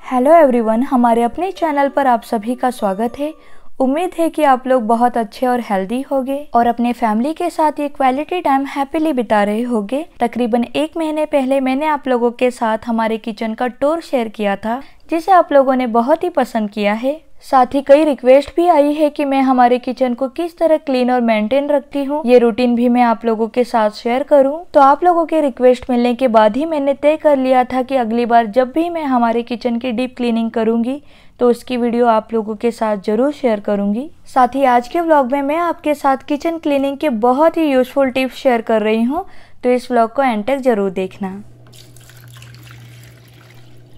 Hello everyone, हमारे अपने channel पर आप सभी का स्वागत है। उम्मीद है कि आप लोग बहुत अच्छे और हेल्दी होंगे और अपने फैमिली के साथ ये क्वालिटी टाइम हैप्पीली बिता रहे होंगे। तकरीबन 1 महीने पहले मैंने आप लोगों के साथ हमारे किचन का टूर शेयर किया था, जिसे आप लोगों ने बहुत ही पसंद किया है। साथ ही कई रिक्वेस्ट भी आई है कि मैं हमारे किचन को किस तरह क्लीन और मेंटेन रखती हूँ, ये रूटीन भी मैं आप लोगों के साथ शेयर करूँ। तो आप लोगों के रिक्वेस्ट मिलने के बाद ही मैंने तय कर लिया था कि अगली बार जब भी मैं हमारे किचन की डीप क्लीनिंग करूँगी तो उसकी वीडियो आप लोगों के साथ जरूर शेयर करूँगी। साथ ही आज के व्लॉग में मैं आपके साथ किचन क्लीनिंग के बहुत ही यूजफुल टिप्स शेयर कर रही हूँ, तो इस व्लॉग को एंड तक जरूर देखना।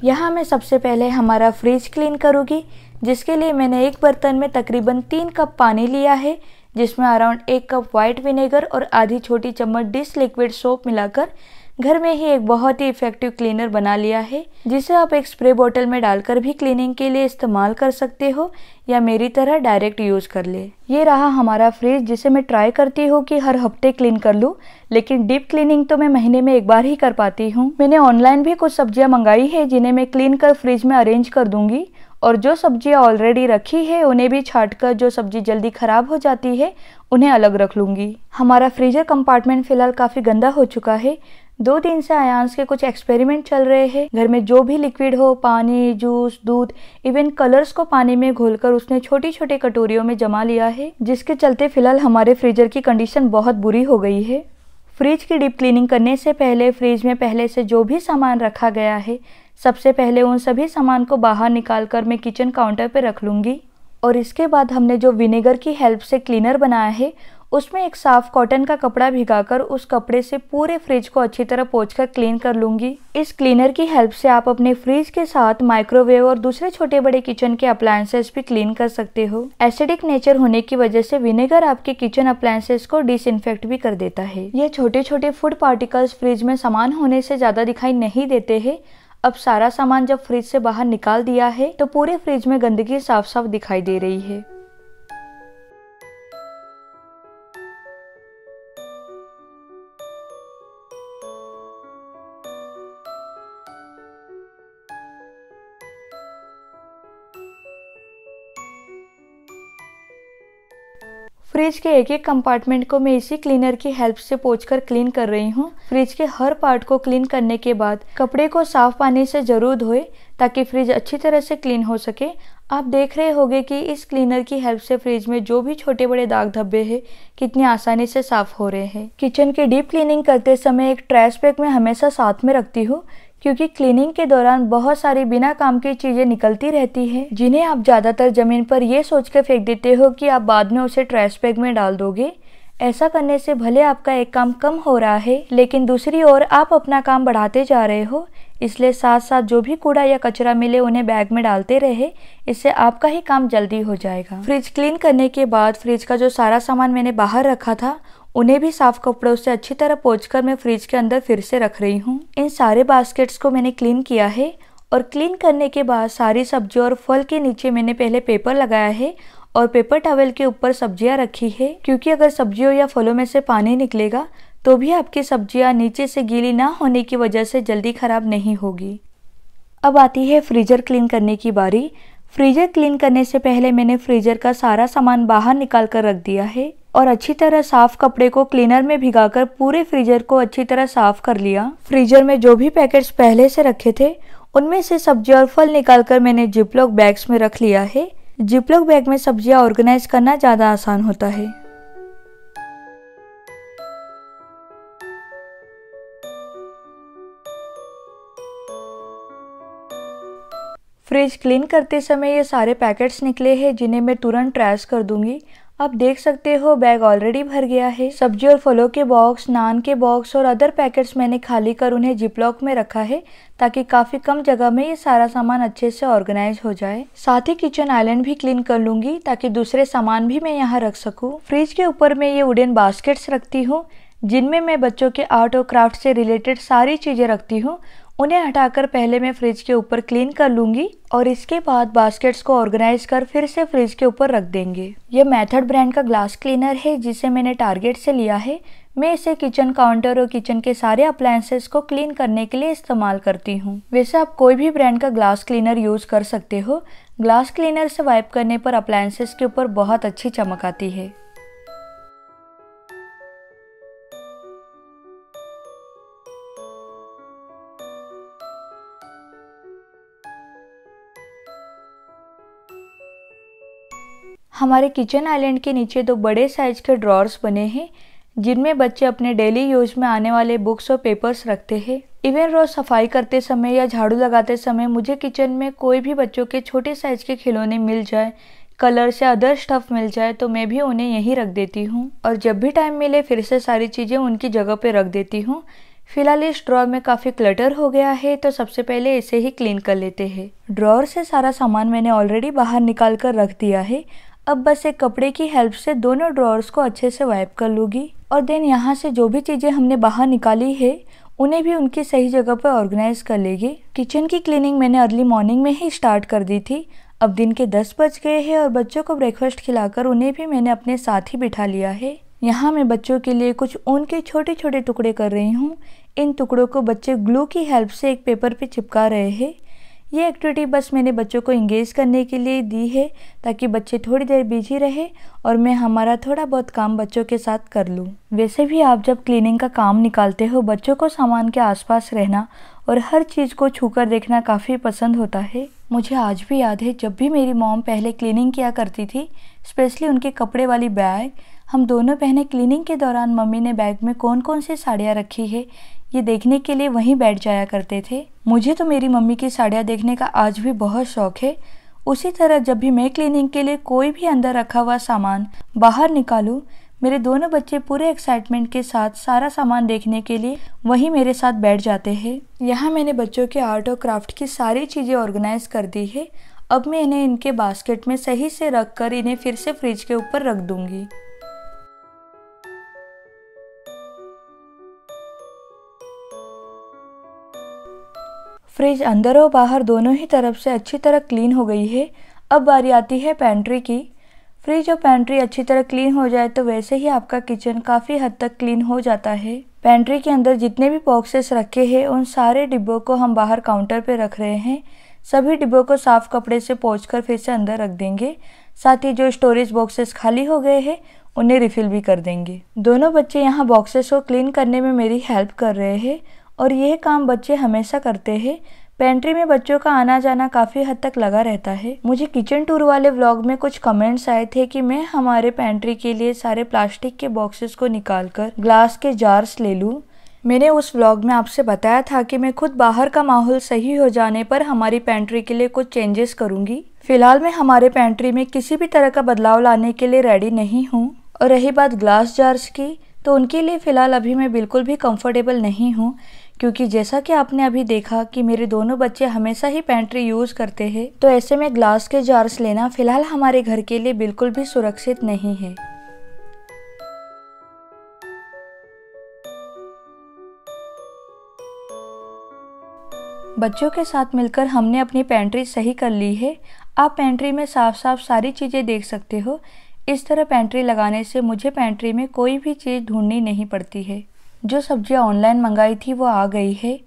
यहाँ मैं सबसे पहले हमारा फ्रिज क्लीन करूँगी, जिसके लिए मैंने एक बर्तन में तकरीबन 3 कप पानी लिया है, जिसमें अराउंड 1 कप वाइट विनेगर और आधी छोटी चम्मच डिश लिक्विड सोप मिलाकर घर में ही एक बहुत ही इफेक्टिव क्लीनर बना लिया है, जिसे आप एक स्प्रे बोतल में डालकर भी क्लीनिंग के लिए इस्तेमाल कर सकते हो या मेरी तरह डायरेक्ट यूज कर ले। ये रहा हमारा फ्रिज, जिसे मैं ट्राई करती हूँ कि हर हफ्ते क्लीन कर लूँ, लेकिन डीप क्लीनिंग तो मैं महीने में एक बार ही कर पाती हूँ। मैंने ऑनलाइन भी कुछ सब्जियां मंगाई है, जिन्हें मैं क्लीन कर फ्रिज में अरेंज कर दूंगी, और जो सब्जियां ऑलरेडी रखी है उन्हें भी छांटकर जो सब्जी जल्दी खराब हो जाती है उन्हें अलग रख लूंगी। हमारा फ्रीजर कंपार्टमेंट फिलहाल काफी गंदा हो चुका है। 2 दिन से आयांश के कुछ एक्सपेरिमेंट चल रहे हैं। घर में जो भी लिक्विड हो, पानी, जूस, दूध, इवन कलर्स को पानी में घोलकर उसने छोटी छोटी कटोरियों में जमा लिया है, जिसके चलते फिलहाल हमारे फ्रीजर की कंडीशन बहुत बुरी हो गई है। फ्रिज की डीप क्लीनिंग करने से पहले फ्रिज में पहले से जो भी सामान रखा गया है, सबसे पहले उन सभी सामान को बाहर निकालकर मैं किचन काउंटर पर रख लूंगी। और इसके बाद हमने जो विनेगर की हेल्प से क्लीनर बनाया है, उसमें एक साफ कॉटन का कपड़ा भिगाकर उस कपड़े से पूरे फ्रिज को अच्छी तरह पोंछकर क्लीन कर लूंगी। इस क्लीनर की हेल्प से आप अपने फ्रिज के साथ माइक्रोवेव और दूसरे छोटे बड़े किचन के अप्लायंसेस भी क्लीन कर सकते हो। एसिडिक नेचर होने की वजह से विनेगर आपके किचन अप्लायंसेस को डिसइंफेक्ट भी कर देता है। ये छोटे छोटे फूड पार्टिकल्स फ्रिज में सामान होने से ज्यादा दिखाई नहीं देते हैं। अब सारा सामान जब फ्रिज से बाहर निकाल दिया है तो पूरे फ्रिज में गंदगी साफ साफ दिखाई दे रही है। फ्रिज के एक एक कंपार्टमेंट को मैं इसी क्लीनर की हेल्प से पोंछकर क्लीन कर रही हूँ। फ्रिज के हर पार्ट को क्लीन करने के बाद कपड़े को साफ पानी से जरूर धोए, ताकि फ्रिज अच्छी तरह से क्लीन हो सके। आप देख रहे होंगे कि इस क्लीनर की हेल्प से फ्रिज में जो भी छोटे बड़े दाग धब्बे हैं कितनी आसानी से साफ हो रहे हैं। किचन की डीप क्लीनिंग करते समय एक ट्रैश बैग मैं हमेशा साथ में रखती हूँ, क्योंकि क्लीनिंग के दौरान बहुत सारी बिना काम की चीजें निकलती रहती हैं, जिन्हें आप ज्यादातर जमीन पर ये सोचकर फेंक देते हो कि आप बाद में उसे ट्रैश बैग में डाल दोगे। ऐसा करने से भले आपका एक काम कम हो रहा है, लेकिन दूसरी ओर आप अपना काम बढ़ाते जा रहे हो। इसलिए साथ साथ जो भी कूड़ा या कचरा मिले उन्हें बैग में डालते रहे, इससे आपका ही काम जल्दी हो जाएगा। फ्रिज क्लीन करने के बाद फ्रिज का जो सारा सामान मैंने बाहर रखा था, उन्हें भी साफ कपड़ों से अच्छी तरह पोंछकर मैं फ्रिज के अंदर फिर से रख रही हूँ। इन सारे बास्केट्स को मैंने क्लीन किया है, और क्लीन करने के बाद सारी सब्जियों और फल के नीचे मैंने पहले पेपर लगाया है और पेपर टॉवल के ऊपर सब्जियां रखी है, क्योंकि अगर सब्जियों या फलों में से पानी निकलेगा तो भी आपकी सब्जियां नीचे से गीली ना होने की वजह से जल्दी खराब नहीं होगी। अब आती है फ्रीजर क्लीन करने की बारी। फ्रीजर क्लीन करने से पहले मैंने फ्रीजर का सारा सामान बाहर निकाल कर रख दिया है और अच्छी तरह साफ कपड़े को क्लीनर में भिगाकर पूरे फ्रीजर को अच्छी तरह साफ कर लिया। फ्रीजर में जो भी पैकेट्स पहले से रखे थे, उनमें से सब्जियां और फल निकालकर मैंने जिपलॉक बैग्स में रख लिया है। जिपलॉक बैग में सब्जियां ऑर्गेनाइज करना ज्यादा आसान होता है। फ्रिज क्लीन करते समय ये सारे पैकेट्स निकले हैं, जिन्हें मैं तुरंत ट्रैश कर दूंगी। आप देख सकते हो बैग ऑलरेडी भर गया है। सब्जी और फलों के बॉक्स, नान के बॉक्स और अदर पैकेट्स मैंने खाली कर उन्हें जिपलॉक में रखा है, ताकि काफी कम जगह में ये सारा सामान अच्छे से ऑर्गेनाइज हो जाए। साथ ही किचन आइलैंड भी क्लीन कर लूंगी, ताकि दूसरे सामान भी मैं यहाँ रख सकूँ। फ्रिज के ऊपर मैं ये वुडन बास्केट्स रखती हूँ, जिनमें मैं बच्चों के आर्ट और क्राफ्ट से रिलेटेड सारी चीजें रखती हूँ। उन्हें हटाकर पहले मैं फ्रिज के ऊपर क्लीन कर लूंगी और इसके बाद बास्केट्स को ऑर्गेनाइज कर फिर से फ्रिज के ऊपर रख देंगे। यह मेथड ब्रांड का ग्लास क्लीनर है जिसे मैंने टारगेट से लिया है। मैं इसे किचन काउंटर और किचन के सारे अप्लायंसेस को क्लीन करने के लिए इस्तेमाल करती हूँ। वैसे आप कोई भी ब्रांड का ग्लास क्लीनर यूज कर सकते हो। ग्लास क्लीनर से वाइप करने पर अप्लायंसेस के ऊपर बहुत अच्छी चमक आती है। हमारे किचन आइलैंड के नीचे 2 बड़े साइज के ड्रॉर्स बने हैं जिनमें बच्चे अपने डेली यूज में आने वाले बुक्स और पेपर्स रखते हैं। इवन रोज सफाई करते समय या झाड़ू लगाते समय मुझे किचन में कोई भी बच्चों के छोटे साइज के खिलौने मिल जाए, कलर्स या अदर स्टफ मिल जाए तो मैं भी उन्हें यहीं रख देती हूँ और जब भी टाइम मिले फिर से सारी चीजें उनकी जगह पे रख देती हूँ। फिलहाल इस ड्रॉर में काफी क्लटर हो गया है तो सबसे पहले इसे ही क्लीन कर लेते हैं। ड्रॉर से सारा सामान मैंने ऑलरेडी बाहर निकाल कर रख दिया है। अब बस एक कपड़े की हेल्प से दोनों ड्रॉर्स को अच्छे से वाइप कर लूँगी और देन यहाँ से जो भी चीज़ें हमने बाहर निकाली है उन्हें भी उनकी सही जगह पर ऑर्गेनाइज कर लेगी। किचन की क्लीनिंग मैंने अर्ली मॉर्निंग में ही स्टार्ट कर दी थी। अब दिन के 10 बज गए हैं और बच्चों को ब्रेकफास्ट खिलाकर उन्हें भी मैंने अपने साथ ही बिठा लिया है। यहाँ मैं बच्चों के लिए कुछ ऊन के छोटे छोटे टुकड़े कर रही हूँ। इन टुकड़ों को बच्चे ग्लू की हेल्प से एक पेपर पे चिपका रहे हैं। ये एक्टिविटी बस मैंने बच्चों को इंगेज करने के लिए दी है ताकि बच्चे थोड़ी देर बिजी रहे और मैं हमारा थोड़ा बहुत काम बच्चों के साथ कर लूँ। वैसे भी आप जब क्लीनिंग का काम निकालते हो बच्चों को सामान के आसपास रहना और हर चीज़ को छूकर देखना काफ़ी पसंद होता है। मुझे आज भी याद है जब भी मेरी मॉम पहले क्लीनिंग किया करती थी, स्पेशली उनके कपड़े वाली बैग, हम दोनों बहनें क्लीनिंग के दौरान मम्मी ने बैग में कौन कौन सी साड़ियाँ रखी है ये देखने के लिए वहीं बैठ जाया करते थे। मुझे तो मेरी मम्मी की साड़ियाँ देखने का आज भी बहुत शौक है। उसी तरह जब भी मैं क्लीनिंग के लिए कोई भी अंदर रखा हुआ सामान बाहर निकालूं, मेरे दोनों बच्चे पूरे एक्साइटमेंट के साथ सारा सामान देखने के लिए वहीं मेरे साथ बैठ जाते हैं। यहाँ मैंने बच्चों के आर्ट और क्राफ्ट की सारी चीज़ें ऑर्गेनाइज कर दी है। अब मैं इन्हें इनके बास्केट में सही से रख कर इन्हें फिर से फ्रिज के ऊपर रख दूंगी। फ्रिज अंदर और बाहर दोनों ही तरफ से अच्छी तरह क्लीन हो गई है। अब बारी आती है पेंट्री की। फ्रिज और पेंट्री अच्छी तरह क्लीन हो जाए तो वैसे ही आपका किचन काफ़ी हद तक क्लीन हो जाता है। पेंट्री के अंदर जितने भी बॉक्सेस रखे हैं उन सारे डिब्बों को हम बाहर काउंटर पे रख रहे हैं। सभी डिब्बों को साफ कपड़े से पोंछकर फिर से अंदर रख देंगे। साथ ही जो स्टोरेज बॉक्सेस खाली हो गए हैं उन्हें रिफिल भी कर देंगे। दोनों बच्चे यहाँ बॉक्सेस को क्लीन करने में मेरी हेल्प कर रहे हैं और यह काम बच्चे हमेशा करते हैं। पेंट्री में बच्चों का आना जाना काफ़ी हद तक लगा रहता है। मुझे किचन टूर वाले व्लॉग में कुछ कमेंट्स आए थे कि मैं हमारे पेंट्री के लिए सारे प्लास्टिक के बॉक्सेस को निकालकर ग्लास के जार्स ले लूँ। मैंने उस व्लॉग में आपसे बताया था कि मैं खुद बाहर का माहौल सही हो जाने पर हमारी पेंट्री के लिए कुछ चेंजेस करूँगी। फिलहाल मैं हमारे पेंट्री में किसी भी तरह का बदलाव लाने के लिए रेडी नहीं हूँ। और रही बात ग्लास जार्स की, तो उनके लिए फ़िलहाल अभी मैं बिल्कुल भी कंफर्टेबल नहीं हूँ, क्योंकि जैसा कि आपने अभी देखा कि मेरे दोनों बच्चे हमेशा ही पेंट्री यूज़ करते हैं, तो ऐसे में ग्लास के जार्स लेना फ़िलहाल हमारे घर के लिए बिल्कुल भी सुरक्षित नहीं है। बच्चों के साथ मिलकर हमने अपनी पेंट्री सही कर ली है। आप पेंट्री में साफ साफ सारी चीज़ें देख सकते हो। इस तरह पेंट्री लगाने से मुझे पेंट्री में कोई भी चीज़ ढूंढनी नहीं पड़ती है। जो सब्जियां ऑनलाइन मंगाई थी वो आ गई है।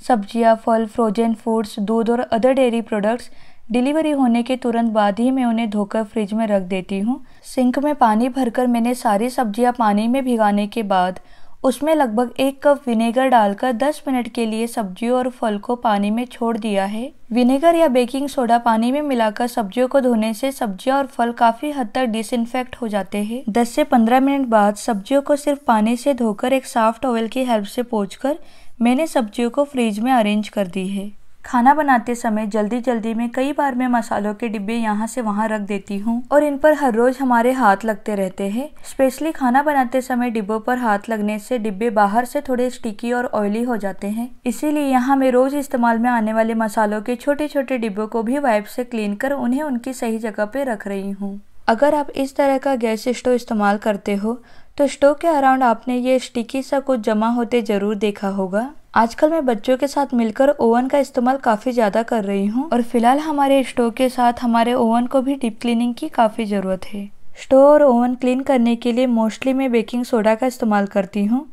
सब्जियां, फल, फ्रोजन फूड्स, दूध और अदर डेयरी प्रोडक्ट्स डिलीवरी होने के तुरंत बाद ही मैं उन्हें धोकर फ्रिज में रख देती हूँ। सिंक में पानी भरकर मैंने सारी सब्जियां पानी में भिगाने के बाद उसमें लगभग 1 कप विनेगर डालकर 10 मिनट के लिए सब्जियों और फल को पानी में छोड़ दिया है। विनेगर या बेकिंग सोडा पानी में मिलाकर सब्जियों को धोने से सब्जियां और फल काफी हद तक डिसइंफेक्ट हो जाते हैं। 10 से 15 मिनट बाद सब्जियों को सिर्फ पानी से धोकर एक साफ टॉवल की हेल्प से पोंछकर मैंने सब्जियों को फ्रिज में अरेंज कर दी है। खाना बनाते समय जल्दी में कई बार मैं मसालों के डिब्बे यहाँ से वहाँ रख देती हूँ और इन पर हर रोज हमारे हाथ लगते रहते हैं। स्पेशली खाना बनाते समय डिब्बों पर हाथ लगने से डिब्बे बाहर से थोड़े स्टिकी और ऑयली हो जाते हैं। इसीलिए यहाँ मैं रोज इस्तेमाल में आने वाले मसालों के छोटे छोटे डिब्बों को भी वाइप से क्लीन कर उन्हें उनकी सही जगह पे रख रही हूँ। अगर आप इस तरह का गैस स्टोव इस्तेमाल करते हो तो स्टोव के अराउंड आपने ये स्टिकी सा कुछ जमा होते जरूर देखा होगा। आजकल मैं बच्चों के साथ मिलकर ओवन का इस्तेमाल काफ़ी ज़्यादा कर रही हूँ और फिलहाल हमारे स्टोव के साथ हमारे ओवन को भी डीप क्लीनिंग की काफ़ी ज़रूरत है। स्टोव और ओवन क्लीन करने के लिए मोस्टली मैं बेकिंग सोडा का इस्तेमाल करती हूँ।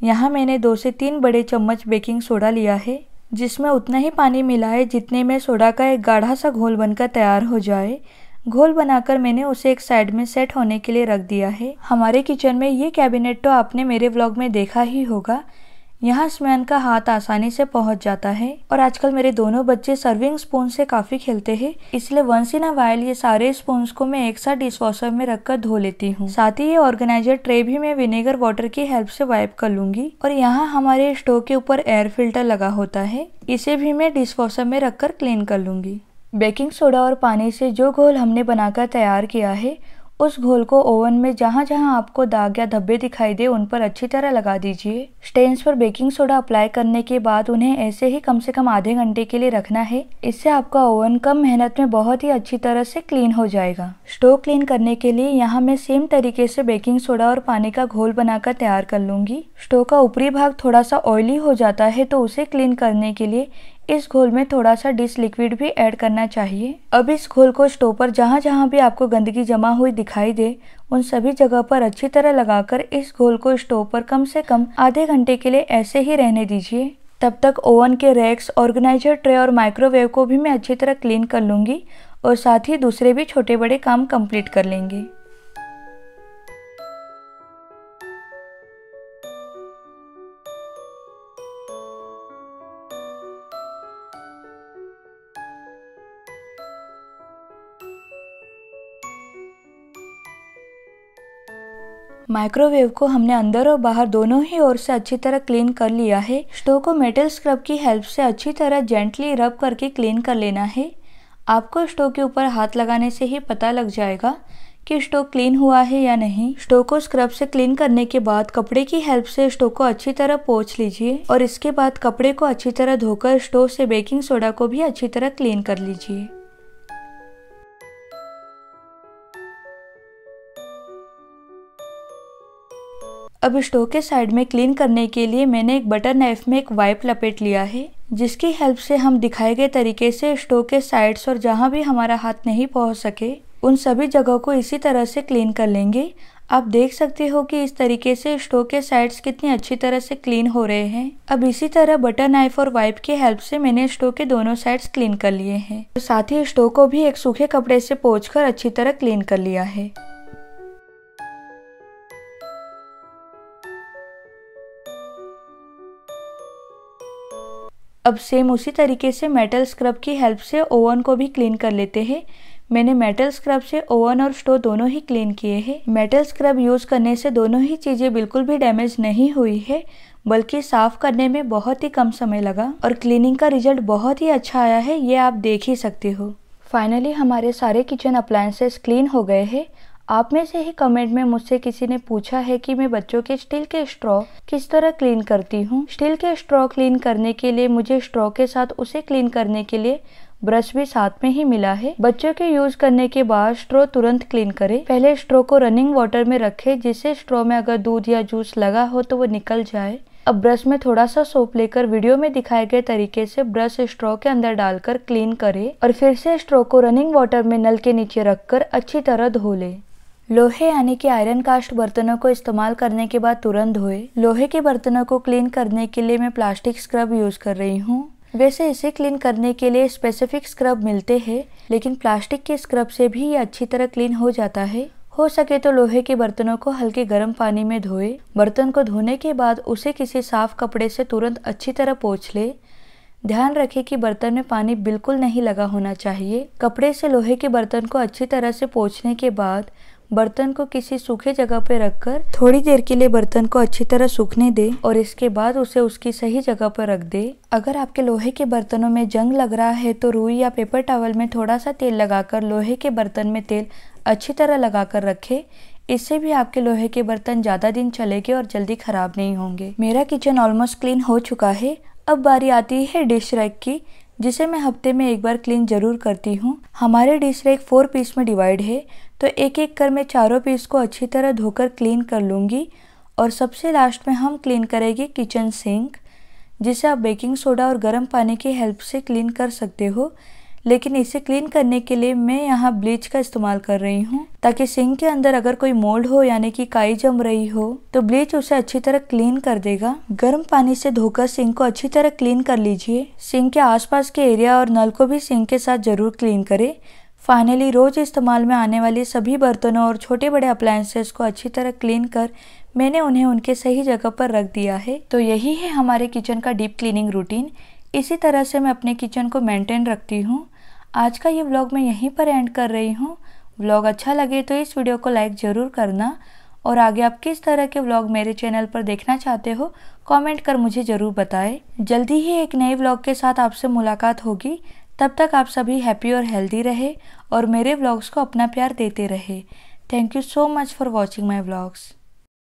यहाँ मैंने 2 से 3 बड़े चम्मच बेकिंग सोडा लिया है, जिसमें उतना ही पानी मिलाए जितने में सोडा का एक गाढ़ा सा घोल बनकर तैयार हो जाए। घोल बनाकर मैंने उसे एक साइड में सेट होने के लिए रख दिया है। हमारे किचन में ये कैबिनेट तो आपने मेरे व्लॉग में देखा ही होगा। यहाँ स्मैन का हाथ आसानी से पहुँच जाता है और आजकल मेरे दोनों बच्चे सर्विंग स्पून से काफ़ी खेलते हैं, इसलिए वंस इन अ वाइल ये सारे स्पून्स को मैं एक साथ डिशवॉशर में रखकर धो लेती हूँ। साथ ही ये ऑर्गेनाइजर ट्रे भी मैं विनेगर वाटर की हेल्प से वाइप कर लूंगी। और यहाँ हमारे स्टोव के ऊपर एयर फिल्टर लगा होता है, इसे भी मैं डिशवॉशर में रखकर क्लीन कर लूंगी। बेकिंग सोडा और पानी से जो घोल हमने बनाकर तैयार किया है, उस घोल को ओवन में जहाँ जहाँ आपको दाग या धब्बे दिखाई दे उन पर अच्छी तरह लगा दीजिए। स्टेन्स पर बेकिंग सोडा अप्लाई करने के बाद उन्हें ऐसे ही कम से कम आधे घंटे के लिए रखना है। इससे आपका ओवन कम मेहनत में बहुत ही अच्छी तरह से क्लीन हो जाएगा। स्टोव क्लीन करने के लिए यहाँ मैं सेम तरीके से बेकिंग सोडा और पानी का घोल बनाकर तैयार कर लूंगी। स्टोव का ऊपरी भाग थोड़ा सा ऑयली हो जाता है, तो उसे क्लीन करने के लिए इस घोल में थोड़ा सा डिश लिक्विड भी ऐड करना चाहिए। अब इस घोल को स्टोव पर जहाँ जहाँ भी आपको गंदगी जमा हुई दिखाई दे उन सभी जगह पर अच्छी तरह लगाकर इस घोल को स्टोव पर कम से कम आधे घंटे के लिए ऐसे ही रहने दीजिए। तब तक ओवन के रैक्स, ऑर्गेनाइजर ट्रे और माइक्रोवेव को भी मैं अच्छी तरह क्लीन कर लूंगी और साथ ही दूसरे भी छोटे बड़े काम कंप्लीट कर लेंगे। माइक्रोवेव को हमने अंदर और बाहर दोनों ही ओर से अच्छी तरह क्लीन कर लिया है। स्टोव को मेटल स्क्रब की हेल्प से अच्छी तरह जेंटली रब करके क्लीन कर लेना है। आपको स्टोव के ऊपर हाथ लगाने से ही पता लग जाएगा कि स्टोव क्लीन हुआ है या नहीं। स्टोव को स्क्रब से क्लीन करने के बाद कपड़े की हेल्प से स्टोव को अच्छी तरह पोंछ लीजिए और इसके बाद कपड़े को अच्छी तरह धोकर स्टोव से बेकिंग सोडा को भी अच्छी तरह क्लीन कर लीजिए। अब स्टोव के साइड में क्लीन करने के लिए मैंने एक बटर नाइफ में एक वाइप लपेट लिया है, जिसकी हेल्प से हम दिखाए गए तरीके से स्टोव के साइड्स और जहां भी हमारा हाथ नहीं पहुंच सके उन सभी जगहों को इसी तरह से क्लीन कर लेंगे। आप देख सकते हो कि इस तरीके से स्टोव के साइड्स कितनी अच्छी तरह से क्लीन हो रहे हैं। अब इसी तरह बटर नाइफ और वाइप की हेल्प से मैंने स्टोव के दोनों साइड्स क्लीन कर लिए हैं। साथ ही स्टोव को भी एक सूखे कपड़े से पोंछकर अच्छी तरह क्लीन कर लिया है। अब सेम उसी तरीके से मेटल स्क्रब की हेल्प से ओवन को भी क्लीन कर लेते हैं। मैंने मेटल स्क्रब से ओवन और स्टोव दोनों ही क्लीन किए हैं। मेटल स्क्रब यूज करने से दोनों ही चीजें बिल्कुल भी डैमेज नहीं हुई है, बल्कि साफ करने में बहुत ही कम समय लगा और क्लीनिंग का रिजल्ट बहुत ही अच्छा आया है, ये आप देख ही सकते हो। फाइनली हमारे सारे किचन अप्लायंसेस क्लीन हो गए हैं। आप में से ही कमेंट में मुझसे किसी ने पूछा है कि मैं बच्चों के स्टील के स्ट्रॉ किस तरह क्लीन करती हूँ। स्टील के स्ट्रॉ क्लीन करने के लिए मुझे स्ट्रॉ के साथ उसे क्लीन करने के लिए ब्रश भी साथ में ही मिला है। बच्चों के यूज करने के बाद स्ट्रॉ तुरंत क्लीन करें। पहले स्ट्रॉ को रनिंग वाटर में रखें, जिससे स्ट्रॉ में अगर दूध या जूस लगा हो तो वो निकल जाए। अब ब्रश में थोड़ा सा सोप लेकर वीडियो में दिखाए गए तरीके से ब्रश स्ट्रॉ के अंदर डालकर क्लीन करें और फिर से स्ट्रॉ को रनिंग वाटर में नल के नीचे रखकर अच्छी तरह धो ले। लोहे यानी कि आयरन कास्ट बर्तनों को इस्तेमाल करने के बाद तुरंत धोए। लोहे के बर्तनों को क्लीन करने के लिए मैं प्लास्टिक स्क्रब यूज कर रही हूँ। वैसे इसे क्लीन करने के लिए स्पेसिफिक स्क्रब मिलते हैं, लेकिन प्लास्टिक के स्क्रब से भी ये अच्छी तरह क्लीन हो जाता है। हो सके तो लोहे के बर्तनों को हल्के गर्म पानी में धोए। बर्तन को धोने के बाद उसे किसी साफ कपड़े से तुरंत अच्छी तरह पोंछ ले। ध्यान रखें कि बर्तन में पानी बिल्कुल नहीं लगा होना चाहिए। कपड़े से लोहे के बर्तन को अच्छी तरह से पोंछने के बाद बर्तन को किसी सूखे जगह पर रखकर थोड़ी देर के लिए बर्तन को अच्छी तरह सूखने दे और इसके बाद उसे उसकी सही जगह पर रख दे। अगर आपके लोहे के बर्तनों में जंग लग रहा है तो रुई या पेपर टॉवल में थोड़ा सा तेल लगाकर लोहे के बर्तन में तेल अच्छी तरह लगाकर रखें। इससे भी आपके लोहे के बर्तन ज्यादा दिन चलेंगे और जल्दी खराब नहीं होंगे। मेरा किचन ऑलमोस्ट क्लीन हो चुका है। अब बारी आती है डिश रैक की, जिसे मैं हफ्ते में एक बार क्लीन जरूर करती हूँ। हमारे डिश रैक 4 पीस में डिवाइड है, तो एक एक कर मैं चारों पीस को अच्छी तरह धोकर क्लीन कर लूँगी। और सबसे लास्ट में हम क्लीन करेंगे किचन सिंक, जिसे आप बेकिंग सोडा और गर्म पानी की हेल्प से क्लीन कर सकते हो। लेकिन इसे क्लीन करने के लिए मैं यहाँ ब्लीच का इस्तेमाल कर रही हूँ, ताकि सिंक के अंदर अगर कोई मोल्ड हो यानी कि काई जम रही हो तो ब्लीच उसे अच्छी तरह क्लीन कर देगा। गर्म पानी से धोकर सिंक को अच्छी तरह क्लीन कर लीजिए। सिंक के आसपास के एरिया और नल को भी सिंक के साथ जरूर क्लीन करें। फाइनली रोज इस्तेमाल में आने वाले सभी बर्तनों और छोटे बड़े अप्लायंसेस को अच्छी तरह क्लीन कर मैंने उन्हें उनके सही जगह पर रख दिया है। तो यही है हमारे किचन का डीप क्लीनिंग रूटीन। इसी तरह से मैं अपने किचन को मेंटेन रखती हूँ। आज का ये व्लॉग मैं यहीं पर एंड कर रही हूँ। व्लॉग अच्छा लगे तो इस वीडियो को लाइक ज़रूर करना, और आगे आप किस तरह के व्लॉग मेरे चैनल पर देखना चाहते हो कमेंट कर मुझे ज़रूर बताएं। जल्दी ही एक नए व्लॉग के साथ आपसे मुलाकात होगी। तब तक आप सभी हैप्पी और हेल्दी रहे और मेरे व्लॉग्स को अपना प्यार देते रहे। Thank you so much for watching my vlogs.